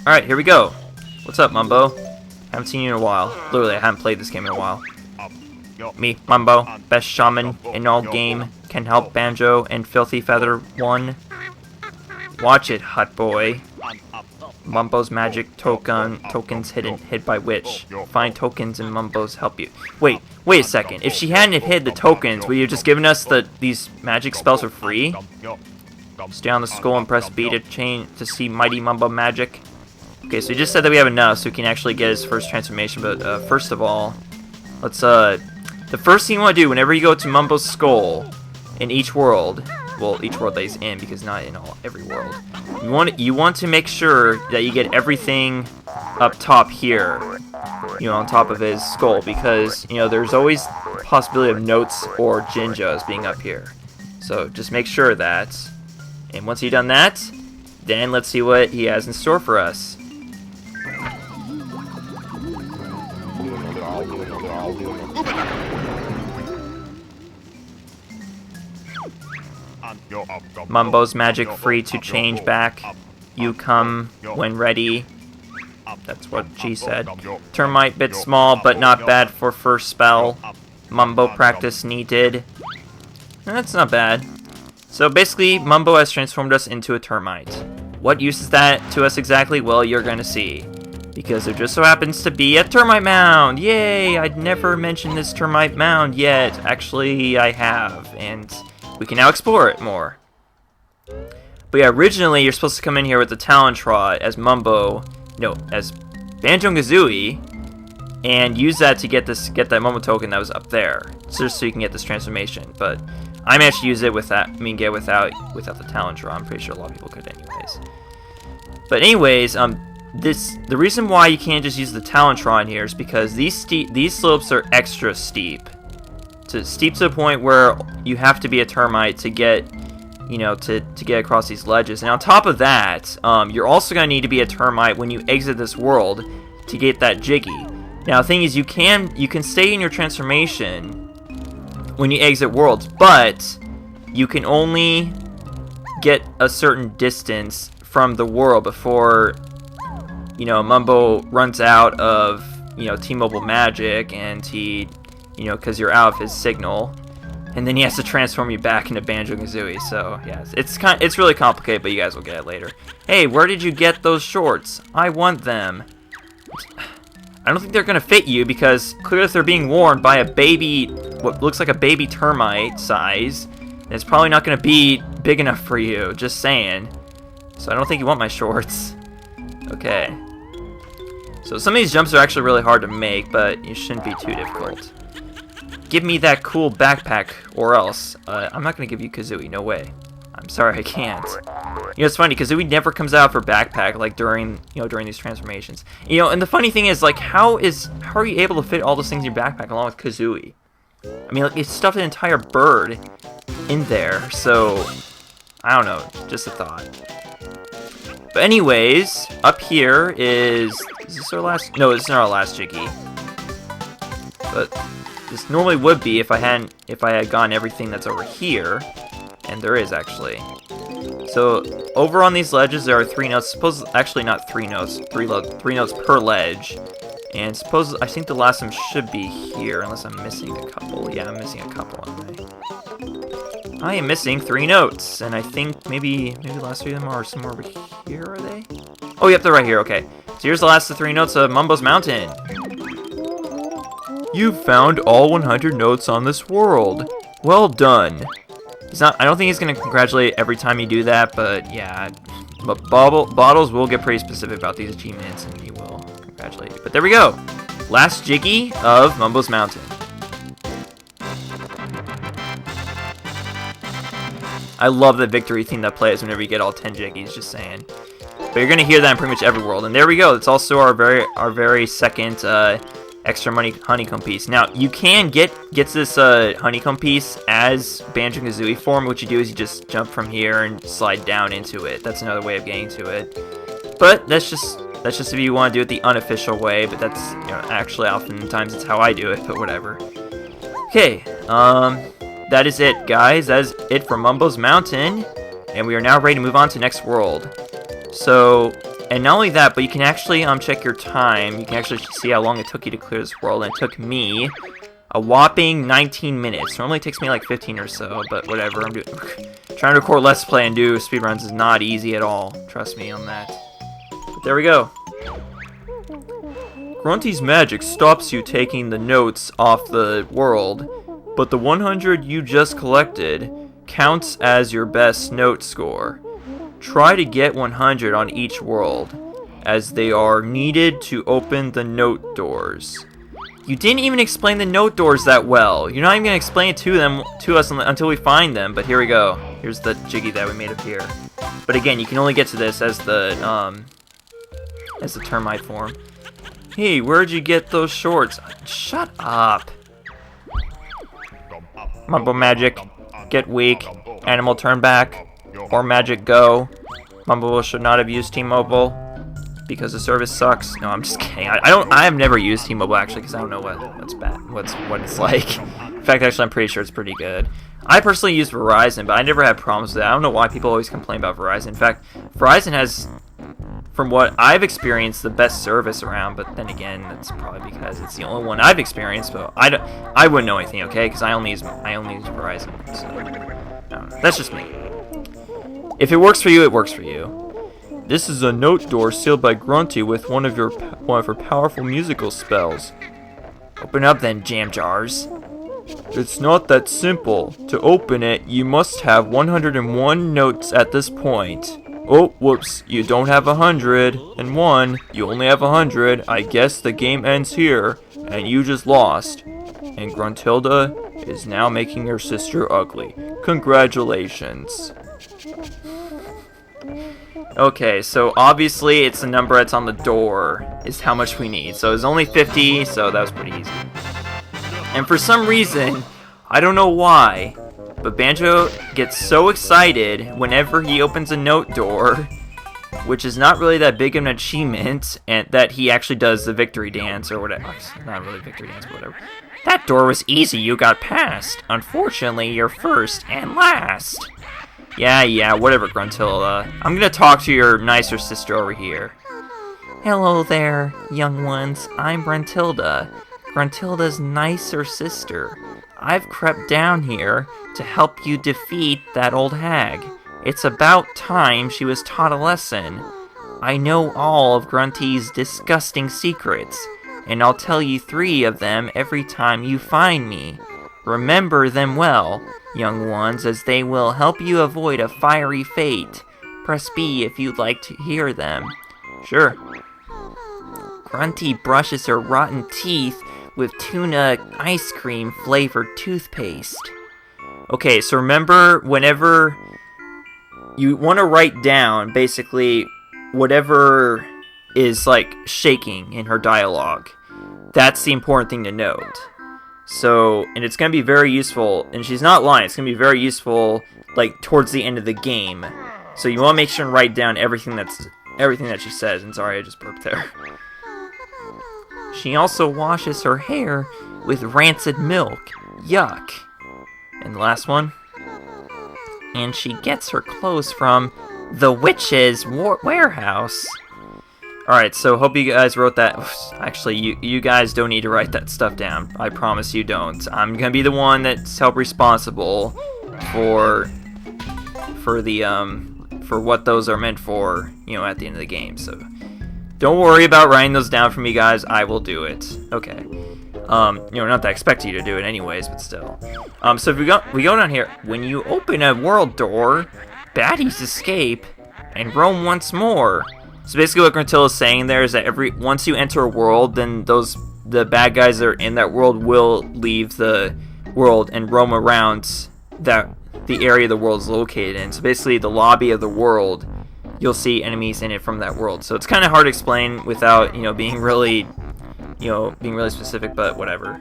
Alright, here we go. What's up, Mumbo? Haven't seen you in a while. Literally, I haven't played this game in a while. Me, Mumbo, best shaman in all game, can help Banjo and Filthy Feather 1. Watch it, hot boy. Mumbo's magic tokens hid by witch. Find tokens and Mumbo's help you. Wait a second. If she hadn't hid the tokens, would you have just given us these magic spells for free? Stay on the skull and press B to see Mighty Mumbo magic. Okay, so he just said that we have enough, so we can actually get his first transformation. But first of all, let's the first thing you want to do whenever you go to Mumbo's skull in each world, well, each world that he's in, because not in every world, you want to make sure that you get everything up top here, on top of his skull, because there's always possibility of notes or Jinjos being up here. So just make sure of that. And once you've done that, then let's see what he has in store for us. Mumbo's magic free to change back. You come when ready. That's what she said. Termite bit small, but not bad for first spell. Mumbo practice needed. That's not bad. So basically, Mumbo has transformed us into a termite. What use is that to us exactly? Well, you're gonna see. Because there just so happens to be a termite mound! Yay! I'd never mentioned this termite mound yet. Actually, I have. And we can now explore it more. But yeah, originally you're supposed to come in here with the Talon Trot as as Banjo-Kazooie, and use that to get that Mumbo token that was up there, just so you can get this transformation. But I managed to use it without the Talon Trot. I'm pretty sure a lot of people could, anyways. But anyways, the reason why you can't just use the Talon Trot here is because these slopes are extra steep. Steep to the point where you have to be a termite to get, to get across these ledges. And on top of that, you're also going to need to be a termite when you exit this world to get that Jiggy. Now, the thing is, you can stay in your transformation when you exit worlds, but you can only get a certain distance from the world before, Mumbo runs out of, T-Mobile magic, and he, because you're out of his signal, and then he has to transform you back into Banjo-Kazooie. So yeah, it's really complicated, but you guys will get it later. Hey, where did you get those shorts? I want them. I don't think they're gonna fit you, because clearly if they're being worn by a baby, what looks like a baby termite size, it's probably not gonna be big enough for you. Just saying. So I don't think you want my shorts. Okay. So some of these jumps are actually really hard to make, but it shouldn't be too difficult. Give me that cool backpack, or else. I'm not going to give you Kazooie, no way. I'm sorry, I can't. It's funny, Kazooie never comes out for backpack, like, during these transformations. And the funny thing is, like, how are you able to fit all those things in your backpack along with Kazooie? I mean, like, it stuffed an entire bird in there, so, I don't know, just a thought. But anyways, up here is this our last? No, this is not our last Jiggy. But this normally would be if I had gotten everything that's over here, and there is actually. So over on these ledges there are 3 notes. Actually not 3 notes, 3 notes per ledge. And I think the last one should be here, unless I'm missing a couple. Yeah, I'm missing a couple anyway. I am missing 3 notes, and I think maybe the last 3 of them are somewhere over here, are they? Oh, yep, they're right here, okay. So here's the last of 3 notes of Mumbo's Mountain. You've found all 100 notes on this world. Well done. I don't think he's going to congratulate every time you do that, but yeah. But Bottles will get pretty specific about these achievements, and he will congratulate you. But there we go. Last Jiggy of Mumbo's Mountain. I love the victory theme that plays whenever you get all 10 Jiggies, just saying. But you're going to hear that in pretty much every world. And there we go. It's also our very second extra money honeycomb piece. Now, you can get this honeycomb piece as Banjo-Kazooie form. What you do is you just jump from here and slide down into it. That's another way of getting to it. But that's just if you want to do it the unofficial way. But that's, actually oftentimes it's how I do it, but whatever. Okay, that is it, guys. That is it for Mumbo's Mountain, and we are now ready to move on to next world. So, And not only that, but you can actually check your time. You can actually see how long it took you to clear this world. And it took me a whopping 19 minutes. Normally it takes me like 15 or so, but whatever. I'm trying to record Let's Play and do speedruns is not easy at all. Trust me on that. But there we go. Grunty's magic stops you taking the notes off the world, but the 100 you just collected counts as your best note score. Try to get 100 on each world, as they are needed to open the note doors. You didn't even explain the note doors that well. You're not even going to explain it to us until we find them, but here we go. Here's the jiggy that we made up here. But again, you can only get to this as the termite form. Hey, where'd you get those shorts? Shut up. Mumbo magic, get weak, animal turn back, or magic go. Mumbo should not have used T-Mobile because the service sucks. No, I'm just kidding. I have never used T-Mobile actually because I don't know what it's like. In fact, actually, I'm pretty sure it's pretty good. I personally use Verizon, but I never had problems with that. I don't know why people always complain about Verizon. In fact, Verizon has, from what I've experienced, the best service around. But then again, that's probably because it's the only one I've experienced. But I wouldn't know anything, okay? Because I only use Verizon. So I don't know. That's just me. If it works for you, it works for you. This is a note door sealed by Grunty with one of her powerful musical spells. Open up then, jam jars. It's not that simple. To open it, you must have 101 notes at this point. Oh, whoops, you don't have 101. You only have 100. I guess the game ends here, and you just lost. And Brentilda is now making her sister ugly. Congratulations. Okay, so obviously it's the number that's on the door is how much we need. So it's only 50, so that was pretty easy. And for some reason, I don't know why, but Banjo gets so excited whenever he opens a note door, which is not really that big of an achievement, and that he actually does the victory dance or whatever. Not really victory dance, but whatever. That door was easy, you got past. Unfortunately, you're first and last. Yeah, whatever, Brentilda. I'm gonna talk to your nicer sister over here. Hello there, young ones. I'm Brentilda. Brentilda's nicer sister. I've crept down here to help you defeat that old hag. It's about time she was taught a lesson. I know all of Grunty's disgusting secrets, and I'll tell you 3 of them every time you find me. Remember them well, young ones, as they will help you avoid a fiery fate. Press B if you'd like to hear them. Sure. Grunty brushes her rotten teeth with tuna ice cream flavored toothpaste. Okay, so remember, whenever you want to write down basically whatever is like shaking in her dialogue, that's the important thing to note. So, and it's going to be very useful, and she's not lying, it's going to be very useful, like, towards the end of the game. So you want to make sure and write down everything that she says, and sorry, I just burped there. She also washes her hair with rancid milk. Yuck. And the last one. And she gets her clothes from the witch's warehouse. Alright, so hope you guys wrote that. Actually, you guys don't need to write that stuff down. I promise you don't. I'm gonna be the one that's held responsible for what those are meant for, you know, at the end of the game. So don't worry about writing those down for me, guys. I will do it. Okay. You know, not that I expect you to do it anyways, but still. So if we go down here. When you open a world door, baddies escape and roam once more. So basically what Brentilda is saying there is that once you enter a world, then the bad guys that are in that world will leave the world and roam around the area the world is located in. So basically the lobby of the world, you'll see enemies in it from that world. So it's kind of hard to explain without, being really specific, but whatever.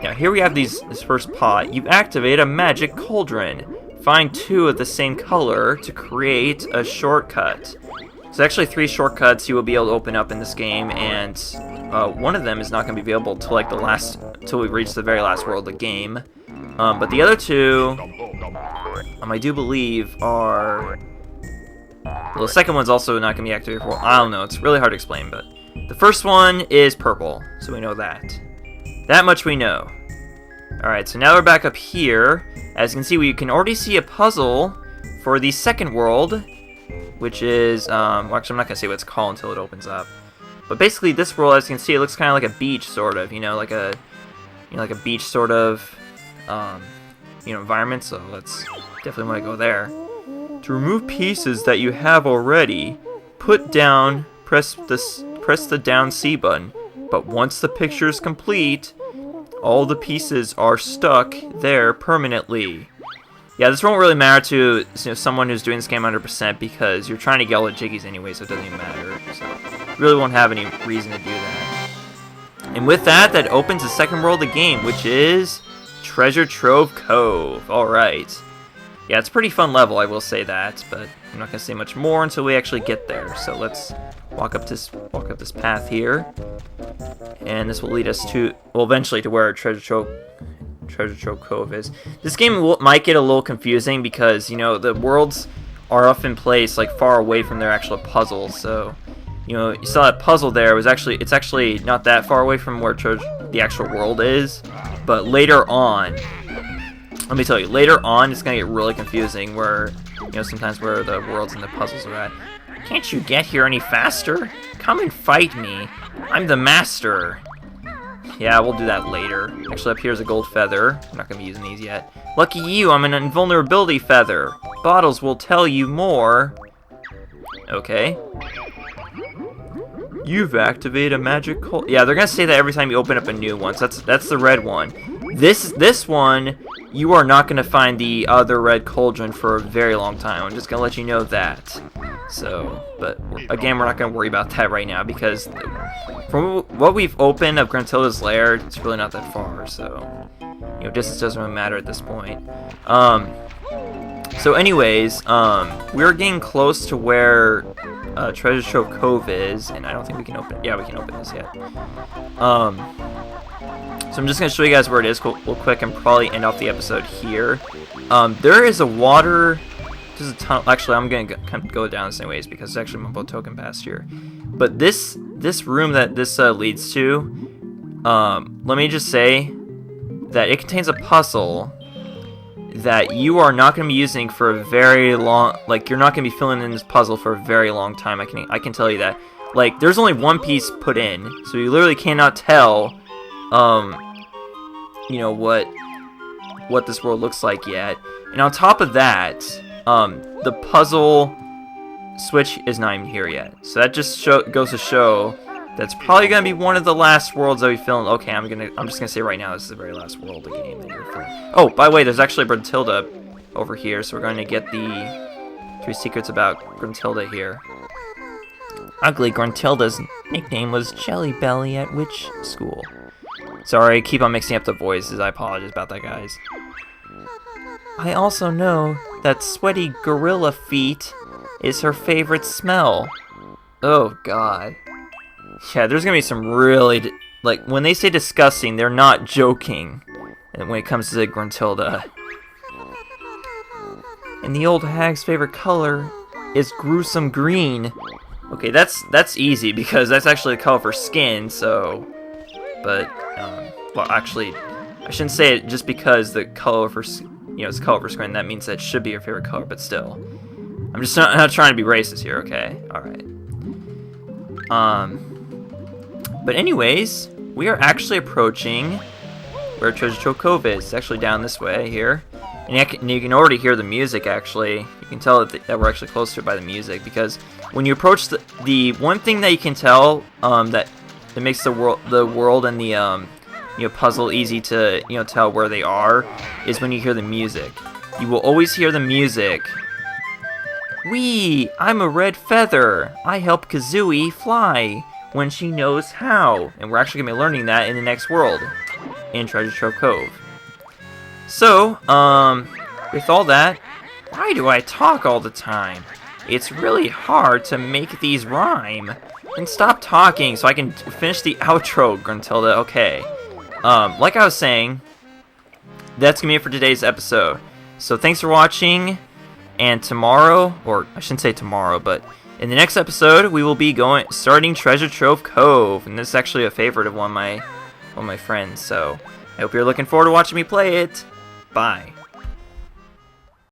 Now here we have this first pot. You activate a magic cauldron. Find 2 of the same color to create a shortcut. There's actually 3 shortcuts you will be able to open up in this game, and one of them is not going to be available till we reach the very last world of the game. But the other 2, I do believe, are Well, the second one's also not going to be activated for... I don't know, it's really hard to explain, but... The first one is purple, so we know that. That much we know. Alright, so now we're back up here. As you can see, we can already see a puzzle for the second world, which is... well, actually, I'm not going to say what it's called until it opens up. But basically, this world, as you can see, it looks kind of like a beach, sort of. You know, like a beach sort of, environment. So let's definitely want to go there. To remove pieces that you have already, press the down C button. But once the picture is complete, all the pieces are stuck there permanently. Yeah, this won't really matter to someone who's doing this game 100% because you're trying to get all the jiggies anyway, so it doesn't even matter. So you really won't have any reason to do that. And with that, that opens the second world of the game, which is Treasure Trove Cove. Alright. Yeah, it's a pretty fun level, I will say that, but I'm not going to say much more until we actually get there. So let's walk up this path here. And this will lead us to, well, eventually to where Treasure Trove Cove is. This game might get a little confusing because, the worlds are often placed like far away from their actual puzzles. So, you saw that puzzle there. It's actually not that far away from where the actual world is. But later on, let me tell you, later on it's gonna get really confusing. Where, sometimes where the worlds and the puzzles are at. Can't you get here any faster? Come and fight me. I'm the master. Yeah, we'll do that later. Actually, up here's a gold feather. I'm not going to be using these yet. Lucky you, I'm an invulnerability feather. Bottles will tell you more. Okay. You've activated a magic cauldron. Yeah, they're going to say that every time you open up a new one. So that's the red one. This one, you are not going to find the other red cauldron for a very long time. I'm just going to let you know that. So, but again, we're not going to worry about that right now because from what we've opened of Brentilda's lair, it's really not that far. So, distance doesn't really matter at this point. So anyways, we're getting close to where Treasure Trove Cove is, and I don't think we can open. Yeah, we can open this yet. So I'm just going to show you guys where it is real quick and probably end off the episode here. There is a water... There's a tunnel. Actually, I'm going to go down this anyways because it's actually Mumbo token past here. But this room that this leads to, let me just say that it contains a puzzle that you are not going to be using for a very long... Like, you're not going to be filling in this puzzle for a very long time. I can tell you that. Like, there's only one piece put in, so you literally cannot tell... what this world looks like yet. And on top of that, the puzzle switch is not even here yet. So that just goes to show that's probably gonna be one of the last worlds that we film. Okay, I'm just gonna say right now this is the very last world of the game that you're filming. Oh, by the way, there's actually Brentilda over here, so we're going to get the 3 secrets about Brentilda here. Ugly Brentilda's nickname was Jelly Belly at which school? Sorry, I keep on mixing up the voices. I apologize about that, guys. I also know that sweaty gorilla feet is her favorite smell. Oh, God. Yeah, there's gonna be some really... Like, when they say disgusting, they're not joking when it comes to Brentilda. And the old hag's favorite color is gruesome green. Okay, that's easy because that's actually the color of her skin, so... But, well, actually, I shouldn't say it just because the color of her, it's the color of her skin. That means that should be her favorite color, but still. I'm just not trying to be racist here, okay? Alright. But anyways, we are actually approaching where Treasure Trove Cove is. It's actually down this way here. And you can already hear the music, actually. You can tell that we're actually close to it by the music, because when you approach the one thing that you can tell, that makes the world and the puzzle easy to tell where they are is when you hear the music. You will always hear the music. Wee! I'm a red feather. I help Kazooie fly when she knows how. And we're actually gonna be learning that in the next world, in Treasure Trove Cove. So, with all that, why do I talk all the time? It's really hard to make these rhyme. And stop talking so I can finish the outro, Brentilda. Okay. Like I was saying, that's gonna be it for today's episode. So thanks for watching, And tomorrow, or I shouldn't say tomorrow, but in the next episode, we will be starting Treasure Trove Cove, and this is actually a favorite of one of my friends. So I hope you're looking forward to watching me play it. Bye.